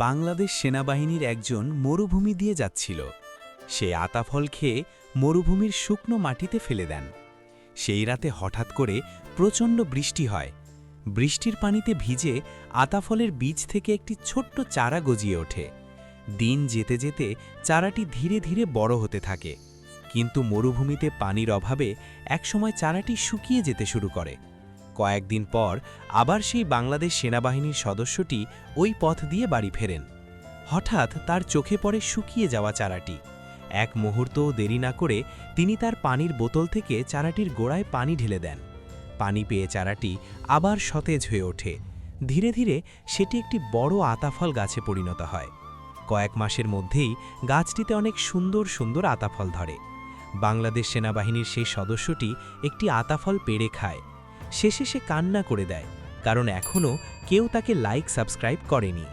বাংলাদেশ সেনাবাহিনীর একজন মরুভূমি দিয়ে যাচ্ছিল। সে আতাফল খেয়ে মরুভূমির শুকনো মাটিতে ফেলে দেন। সেই রাতে হঠাৎ করে প্রচণ্ড বৃষ্টি হয়। বৃষ্টির পানিতে ভিজে আতাফলের বীজ থেকে একটি ছোট্ট চারা গজিয়ে ওঠে। দিন যেতে যেতে চারাটি ধীরে ধীরে বড় হতে থাকে, কিন্তু মরুভূমিতে পানির অভাবে একসময় চারাটি শুকিয়ে যেতে শুরু করে। কয়েকদিন পর আবার সেই বাংলাদেশ সেনাবাহিনীর সদস্যটি ওই পথ দিয়ে বাড়ি ফেরেন। হঠাৎ তার চোখে পড়ে শুকিয়ে যাওয়া চারাটি। এক মুহূর্তও দেরি না করে তিনি তার পানির বোতল থেকে চারাটির গোড়ায় পানি ঢেলে দেন। পানি পেয়ে চারাটি আবার সতেজ হয়ে ওঠে। ধীরে ধীরে সেটি একটি বড় আতাফল গাছে পরিণত হয়। কয়েক মাসের মধ্যেই গাছটিতে অনেক সুন্দর সুন্দর আতাফল ধরে। বাংলাদেশ সেনাবাহিনীর সেই সদস্যটি একটি আতাফল পেড়ে খায়। শেষে সে কান্না করে দেয়, কারণ এখনও কেউ তাকে লাইক সাবস্ক্রাইব করেনি।